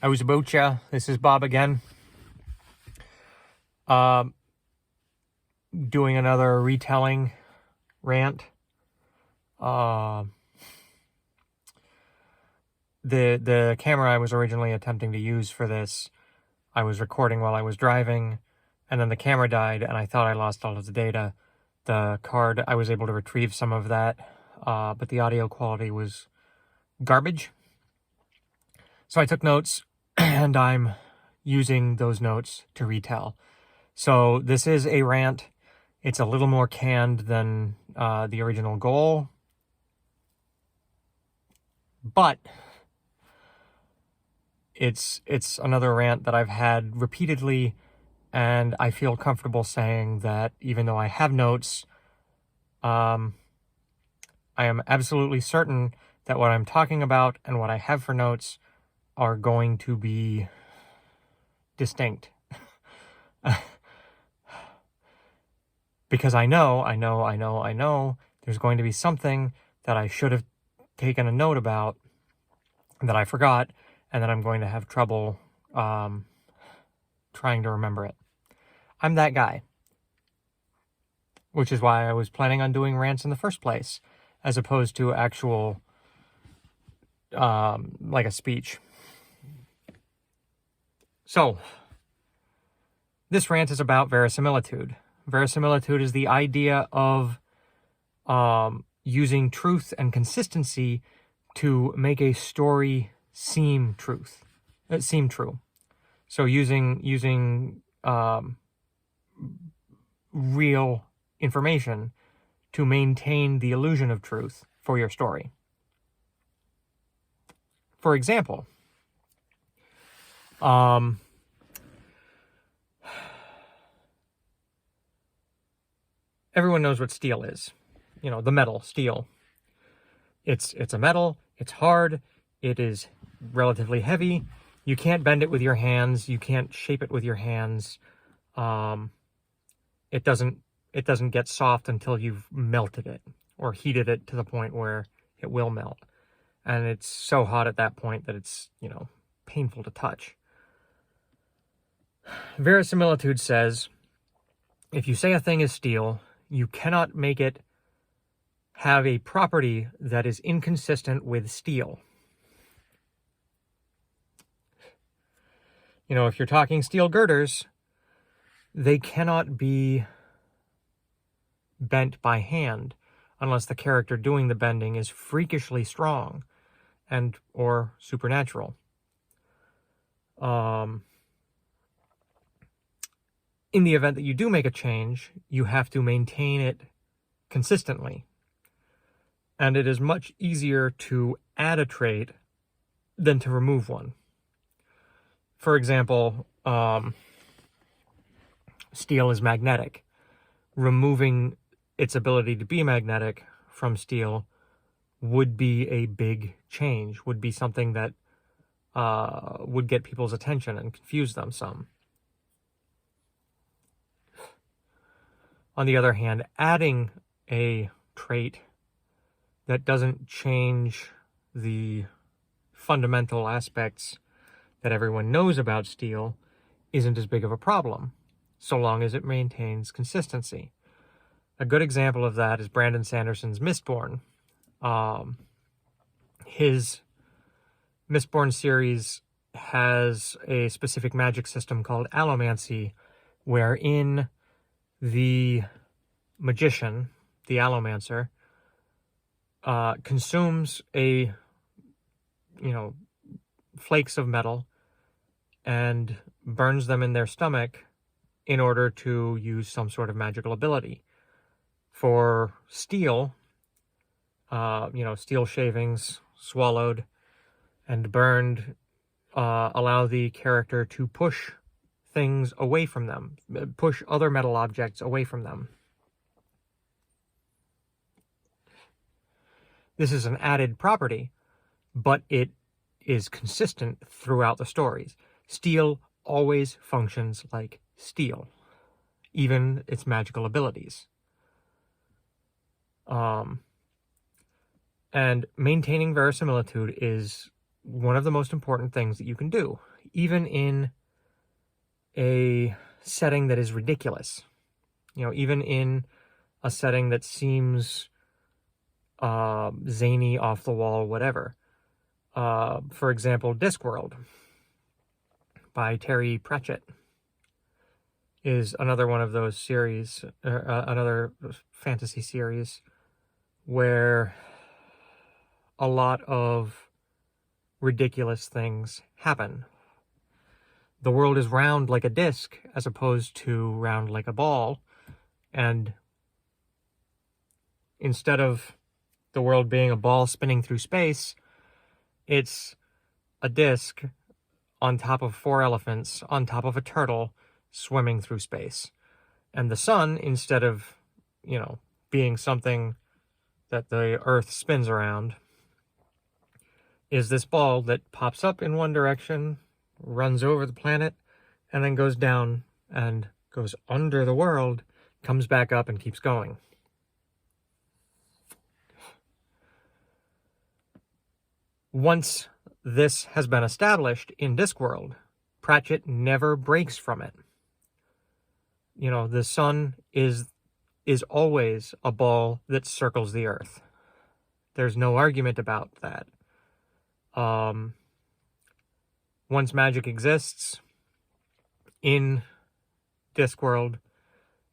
Awuzabucha, this is Bob again. Doing another retelling rant. The camera I was originally attempting to use for this, I was recording while I was driving, and then the camera died, and I thought I lost all of the data. The card, I was able to retrieve some of that, but the audio quality was garbage. So I took notes, and I'm using those notes to retell. So this is a rant. It's a little more canned than the original goal, but it's another rant that I've had repeatedly, and I feel comfortable saying that even though I have notes, I am absolutely certain that what I'm talking about and what I have for notes are going to be distinct. Because I know there's going to be something that I should have taken a note about that I forgot, and that I'm going to have trouble trying to remember it. I'm that guy. Which is why I was planning on doing rants in the first place, as opposed to actual, like a speech. So, this rant is about verisimilitude. Verisimilitude is the idea of using truth and consistency to make a story seem true. So using real information to maintain the illusion of truth for your story. For example, everyone knows what steel is. You know, the metal, steel. It's a metal, it's hard, it is relatively heavy. You can't bend it with your hands, you can't shape it with your hands. It doesn't get soft until you've melted it or heated it to the point where it will melt. And it's so hot at that point that it's, painful to touch. Verisimilitude says, if you say a thing is steel, you cannot make it have a property that is inconsistent with steel. If you're talking steel girders, they cannot be bent by hand unless the character doing the bending is freakishly strong and or supernatural. In the event that you do make a change, you have to maintain it consistently. And it is much easier to add a trait than to remove one. For example, steel is magnetic. Removing its ability to be magnetic from steel would be a big change, would be something that would get people's attention and confuse them some. On the other hand, adding a trait that doesn't change the fundamental aspects that everyone knows about steel isn't as big of a problem, so long as it maintains consistency. A good example of that is Brandon Sanderson's Mistborn. His Mistborn series has a specific magic system called allomancy, wherein the magician, the allomancer, consumes flakes of metal and burns them in their stomach in order to use some sort of magical ability. For steel, steel shavings swallowed and burned allow the character to push things away from them, push other metal objects away from them. This is an added property, but it is consistent throughout the stories. Steel always functions like steel, even its magical abilities. And maintaining verisimilitude is one of the most important things that you can do. even in a setting that is ridiculous, even in a setting that seems zany, off the wall, whatever. For example, Discworld by Terry Pratchett is another one of those series, another fantasy series where a lot of ridiculous things happen. The world is round like a disc as opposed to round like a ball, and instead of the world being a ball spinning through space, it's a disc on top of 4 elephants, on top of a turtle, swimming through space. And the sun, instead of, being something that the Earth spins around, is this ball that pops up in one direction, runs over the planet, and then goes down and goes under the world, comes back up and keeps going. Once this has been established in Discworld, Pratchett never breaks from it. The sun is always a ball that circles the Earth. There's no argument about that. Once magic exists in Discworld,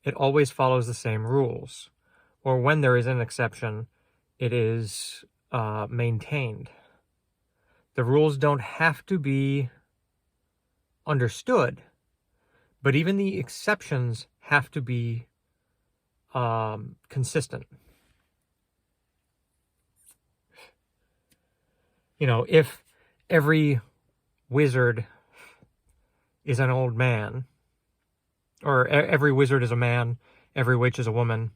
it always follows the same rules. Or when there is an exception, it is maintained. The rules don't have to be understood, but even the exceptions have to be consistent. If every wizard is an old man, or every wizard is a man, every witch is a woman,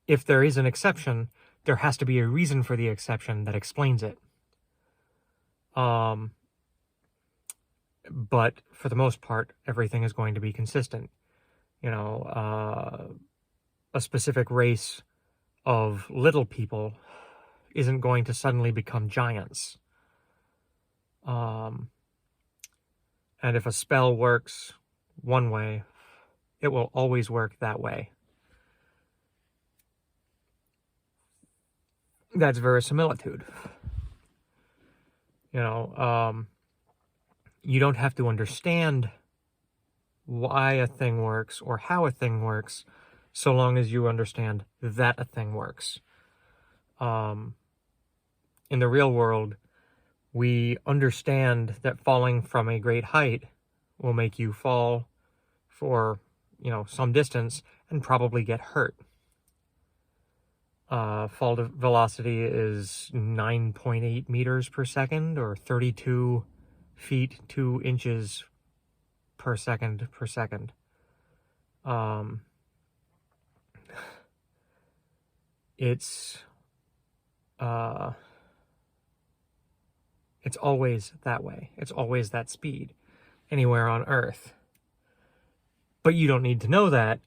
if there is an exception, there has to be a reason for the exception that explains it. But for the most part, everything is going to be consistent. A specific race of little people isn't going to suddenly become giants. And if a spell works one way, it will always work that way. That's verisimilitude. You don't have to understand why a thing works or how a thing works, so long as you understand that a thing works. In the real world, we understand that falling from a great height will make you fall for, some distance and probably get hurt. Fall velocity is 9.8 meters per second, or 32 feet 2 inches per second. It's always that way. It's always that speed anywhere on Earth. But you don't need to know that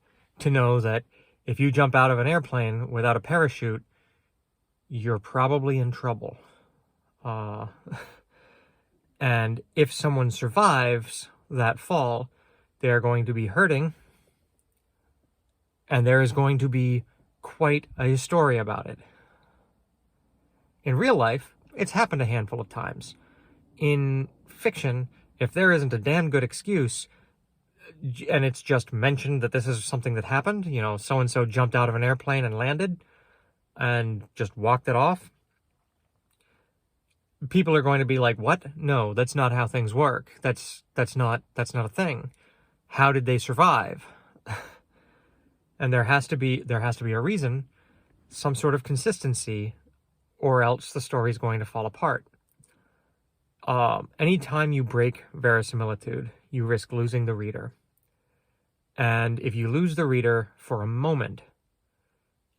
if you jump out of an airplane without a parachute, you're probably in trouble. And if someone survives that fall, they're going to be hurting, and there is going to be quite a story about it. In real life, it's happened a handful of times. In fiction, if there isn't a damn good excuse, and it's just mentioned that this is something that happened, so-and-so jumped out of an airplane and landed and just walked it off, people are going to be like, what? No, that's not how things work. That's not a thing. How did they survive? And there has to be a reason, some sort of consistency, or else the story is going to fall apart. Anytime you break verisimilitude, you risk losing the reader. And if you lose the reader for a moment,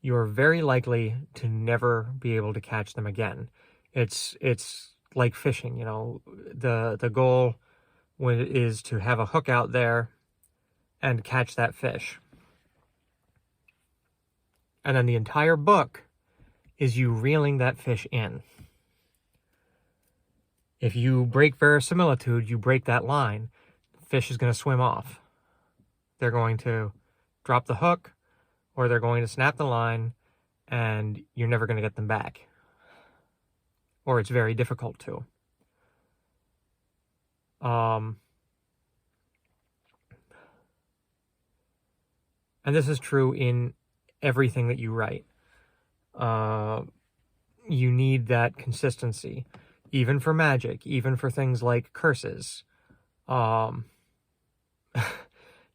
you're very likely to never be able to catch them again. It's like fishing, the goal is to have a hook out there and catch that fish. And then the entire book is you reeling that fish in. If you break verisimilitude, you break that line, fish is going to swim off. They're going to drop the hook, or they're going to snap the line, and you're never going to get them back. Or it's very difficult to. And this is true in everything that you write. You need that consistency, even for magic, even for things like curses,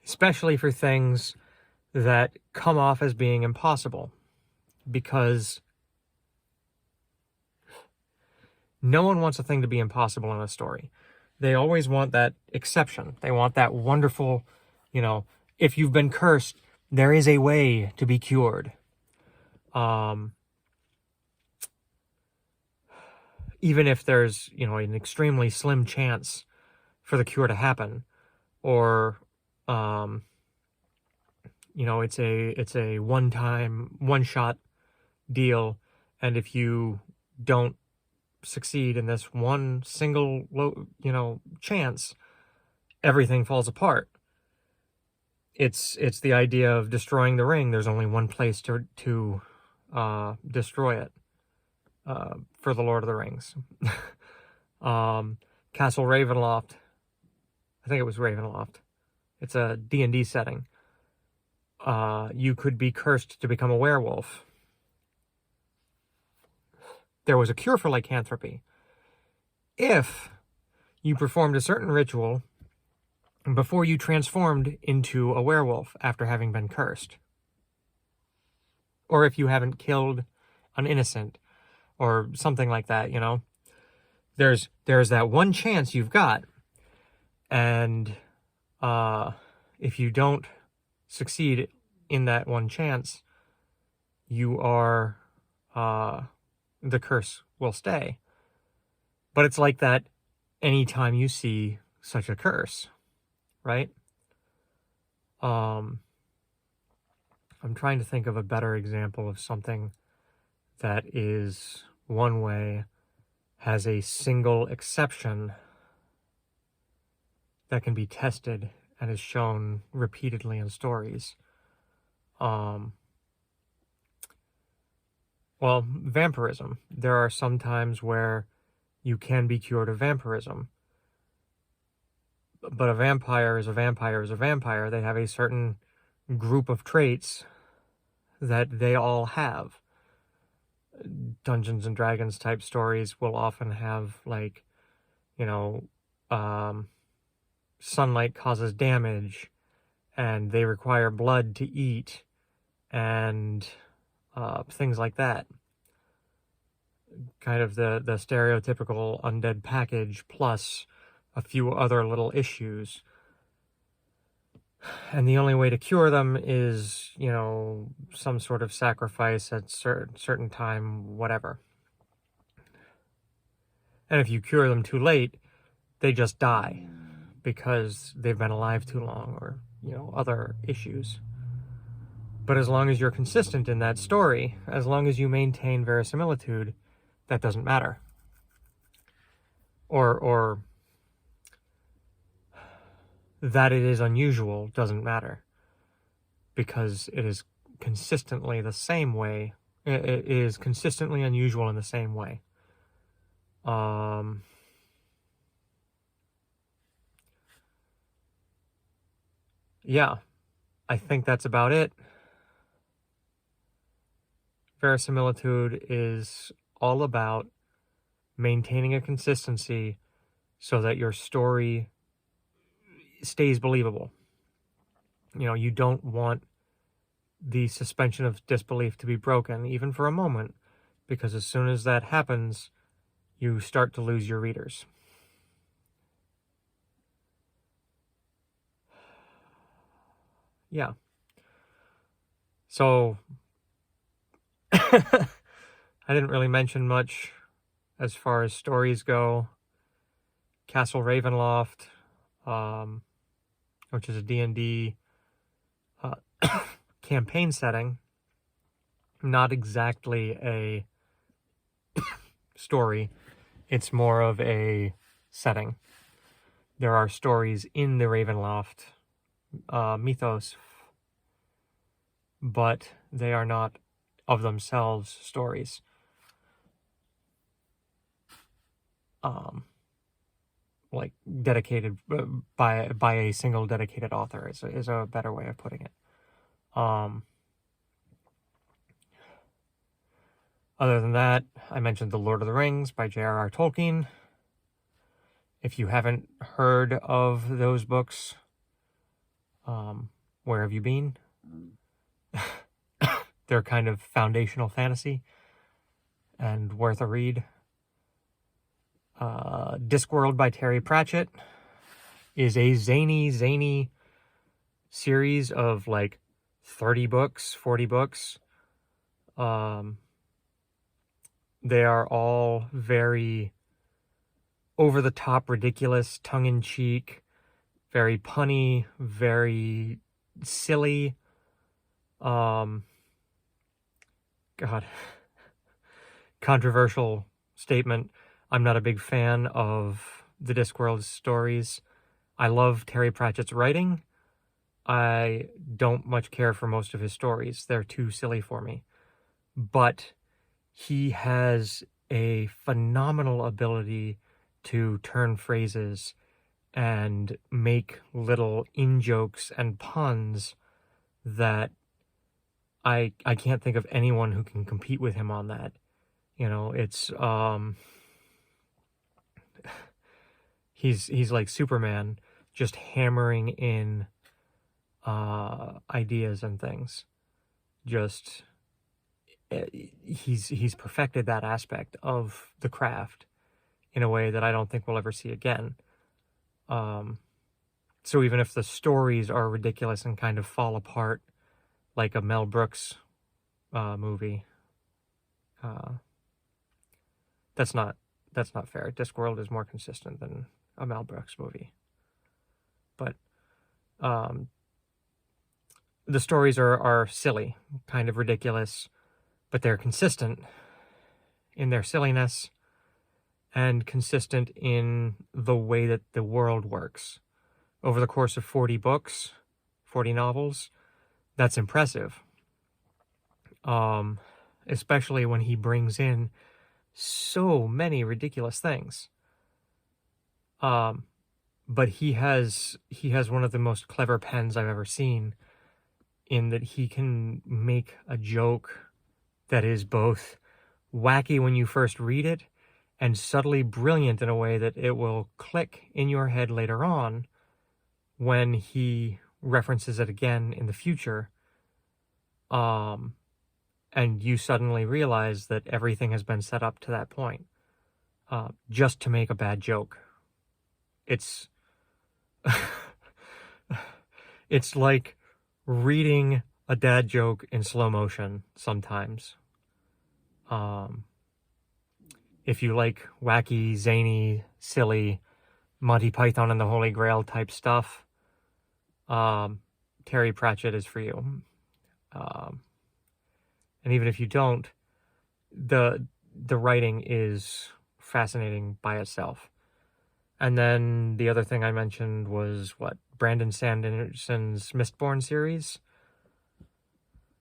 especially for things that come off as being impossible, because no one wants a thing to be impossible in a story. They always want that exception. They want that wonderful, if you've been cursed, there is a way to be cured. Even if there's, an extremely slim chance for the cure to happen, or, it's a one-shot deal, and if you don't succeed in this one single, chance, everything falls apart. It's the idea of destroying the ring. There's only one place to destroy it. For the Lord of the Rings. Castle Ravenloft. I think it was Ravenloft. It's a D&D setting. You could be cursed to become a werewolf. There was a cure for lycanthropy. If you performed a certain ritual before you transformed into a werewolf after having been cursed. Or if you haven't killed an innocent, or something like that, There's that one chance you've got, and if you don't succeed in that one chance, you are, the curse will stay. But it's like that anytime you see such a curse, right? I'm trying to think of a better example of something that is one way, has a single exception that can be tested and is shown repeatedly in stories. Well, vampirism. There are some times where you can be cured of vampirism. But a vampire is a vampire is a vampire. They have a certain group of traits that they all have. Dungeons and Dragons type stories will often have, like, sunlight causes damage, and they require blood to eat, and things like that. Kind of the stereotypical undead package, plus a few other little issues. And the only way to cure them is, some sort of sacrifice at certain time, whatever. And if you cure them too late, they just die because they've been alive too long, or, other issues. But as long as you're consistent in that story, as long as you maintain verisimilitude, that doesn't matter. Or that it is unusual doesn't matter, because it is consistently the same way. It is consistently unusual in the same way. Yeah, I think that's about it. Verisimilitude is all about maintaining a consistency so that your story stays believable. You don't want the suspension of disbelief to be broken, even for a moment, because as soon as that happens, you start to lose your readers. Yeah. So, I didn't really mention much as far as stories go. Castle Ravenloft, which is a D&D campaign setting, not exactly a story. It's more of a setting. There are stories in the Ravenloft mythos, but they are not of themselves stories. Like dedicated by a single dedicated author is a better way of putting it. Other than that, I mentioned The Lord of the Rings by J.R.R. Tolkien. If you haven't heard of those books, where have you been? They're kind of foundational fantasy and worth a read. Discworld by Terry Pratchett is a zany series of like 30 books, 40 books. They are all very over-the-top, ridiculous, tongue-in-cheek, very punny, very silly. God. Controversial statement. I'm not a big fan of the Discworld stories. I love Terry Pratchett's writing. I don't much care for most of his stories. They're too silly for me. But he has a phenomenal ability to turn phrases and make little in-jokes and puns that I can't think of anyone who can compete with him on that. You know, it's he's like Superman, just hammering in ideas and things. Just he's perfected that aspect of the craft in a way that I don't think we'll ever see again. So even if the stories are ridiculous and kind of fall apart like a Mel Brooks movie, that's not fair. Discworld is more consistent than a Mel Brooks movie. But the stories are silly, kind of ridiculous, but they're consistent in their silliness and consistent in the way that the world works. Over the course of 40 books, 40 novels, that's impressive. Especially when he brings in so many ridiculous things. But he has one of the most clever pens I've ever seen, in that he can make a joke that is both wacky when you first read it and subtly brilliant in a way that it will click in your head later on when he references it again in the future. And you suddenly realize that everything has been set up to that point, just to make a bad joke. It's it's like reading a dad joke in slow motion sometimes. If you like wacky, zany, silly, Monty Python and the Holy Grail type stuff, Terry Pratchett is for you. And even if you don't, the writing is fascinating by itself. And then the other thing I mentioned was Brandon Sanderson's Mistborn series.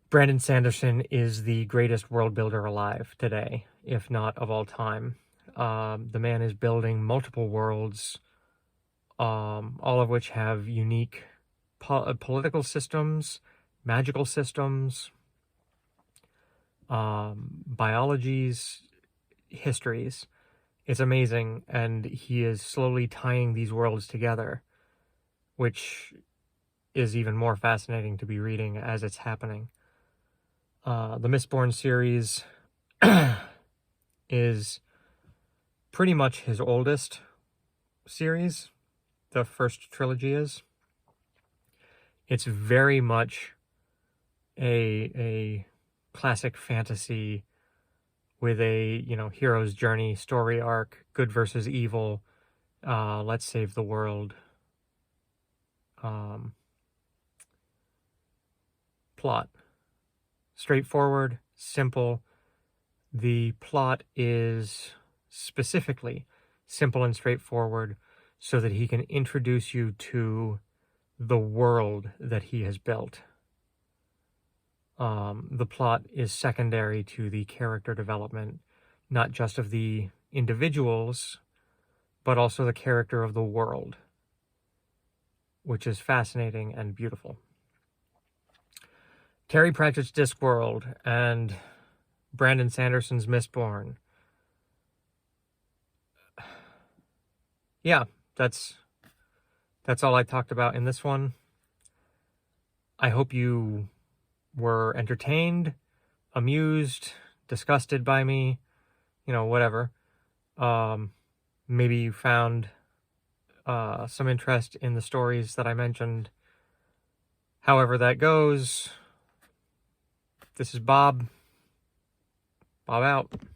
Brandon Sanderson is the greatest world builder alive today, if not of all time. The man is building multiple worlds, all of which have unique political systems, magical systems, biologies, histories. It's amazing, and he is slowly tying these worlds together, which is even more fascinating to be reading as it's happening. The Mistborn series is pretty much his oldest series. The first trilogy is. It's very much a classic fantasy with a, hero's journey, story arc, good versus evil, let's save the world, plot. Straightforward, simple. The plot is specifically simple and straightforward, so that he can introduce you to the world that he has built. The plot is secondary to the character development, not just of the individuals, but also the character of the world, which is fascinating and beautiful. Terry Pratchett's Discworld and Brandon Sanderson's Mistborn. Yeah, that's all I talked about in this one. I hope you were entertained, amused, disgusted by me, whatever. Maybe you found some interest in the stories that I mentioned. However that goes, this is Bob. Bob out.